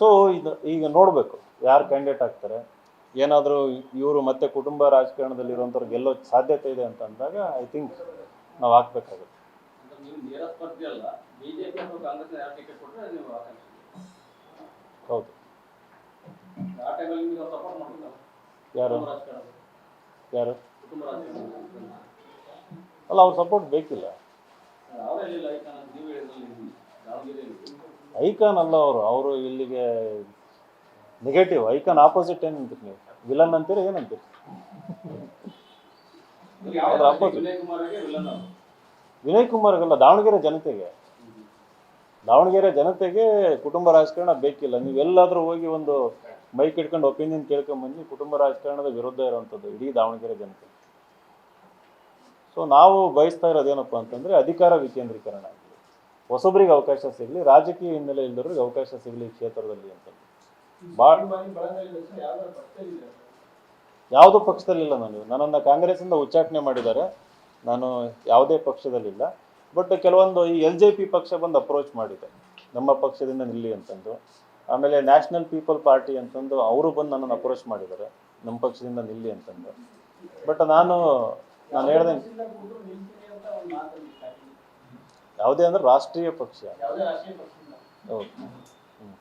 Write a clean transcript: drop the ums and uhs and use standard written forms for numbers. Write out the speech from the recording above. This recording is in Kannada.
ಸೊ ಇದು ಈಗ ನೋಡಬೇಕು ಯಾರು ಕ್ಯಾಂಡಿಡೇಟ್ ಆಗ್ತಾರೆ. ಏನಾದರೂ ಇವರು ಮತ್ತೆ ಕುಟುಂಬ ರಾಜಕಾರಣದಲ್ಲಿರುವಂಥವ್ರು ಗೆಲ್ಲೋ ಸಾಧ್ಯತೆ ಇದೆ ಅಂತ ಅಂದಾಗ ಐ ಥಿಂಕ್ ನಾವು ಹಾಕ್ಬೇಕಾಗುತ್ತೆ. ಹೌದು. ಯಾರು ಯಾರು ಅಲ್ಲ, ಅವ್ರ ಸಪೋರ್ಟ್ ಬೇಕಿಲ್ಲ. ಐಕಾನ್ ಅಲ್ಲ ಅವರು ಇಲ್ಲಿಗೆ ನೆಗೆಟಿವ್. ಐಕಾನ್ ಆಪೋಸಿಟ್ ಏನಂತೀರಿ ನೀವು? ವಿಲನ್ ಅಂತೀರಿ ಏನಂತೀರಿ? ಅದ್ರ ಆಪೋಸಿಟ್ ವಿನಯ್ ಕುಮಾರ್ಗಲ್ಲ, ದಾವಣಗೆರೆ ಜನತೆಗೆ ಕುಟುಂಬ ರಾಜಕಾರಣ ಬೇಕಿಲ್ಲ. ನೀವೆಲ್ಲಾದರೂ ಹೋಗಿ ಒಂದು ಮೈಕ್ ಇಟ್ಕೊಂಡು ಒಪಿನಿಯನ್ ಕೇಳ್ಕೊಂಬಂದು ಕುಟುಂಬ ರಾಜಕಾರಣದ ವಿರುದ್ಧ ಇರುವಂಥದ್ದು ಇಡೀ ದಾವಣಗೆರೆ ಜನತೆ. ಸೊ ನಾವು ಬಯಸ್ತಾ ಇರೋದೇನಪ್ಪ ಅಂತಂದರೆ ಅಧಿಕಾರ ವಿಕೇಂದ್ರೀಕರಣ ಆಗಲಿ, ಹೊಸಬರಿಗೆ ಅವಕಾಶ ಸಿಗಲಿ, ರಾಜಕೀಯ ಹಿನ್ನೆಲೆ ಇಲ್ಲದವ್ರಿಗೆ ಅವಕಾಶ ಸಿಗಲಿ ಕ್ಷೇತ್ರದಲ್ಲಿ ಅಂತ. ಯಾವುದೋ ಪಕ್ಷದಲ್ಲಿಲ್ಲ ನನ್ನನ್ನು ಕಾಂಗ್ರೆಸ್ಸಿಂದ ಉಚ್ಚಾಟನೆ ಮಾಡಿದ್ದಾರೆ. ನಾನು ಯಾವುದೇ ಪಕ್ಷದಲ್ಲಿಲ್ಲ. ಬಟ್ ಕೆಲವೊಂದು ಈ LJP ಪಕ್ಷ ಬಂದು ಅಪ್ರೋಚ್ ಮಾಡಿದೆ, ನಮ್ಮ ಪಕ್ಷದಿಂದ ನಿಲ್ಲಿ ಅಂತಂದು. ಆಮೇಲೆ ನ್ಯಾಷನಲ್ ಪೀಪಲ್ ಪಾರ್ಟಿ ಅಂತಂದು ಅವರು ಬಂದು ನನ್ನನ್ನು ಅಪ್ರೋಚ್ ಮಾಡಿದ್ದಾರೆ, ನಮ್ಮ ಪಕ್ಷದಿಂದ ನಿಲ್ಲಿ ಅಂತಂದು. ಬಟ್ ನಾನು ಹೇಳ್ದೆ ಯಾವುದೇ ಅಂದ್ರೆ ರಾಷ್ಟ್ರೀಯ ಪಕ್ಷ. ಹೌದು.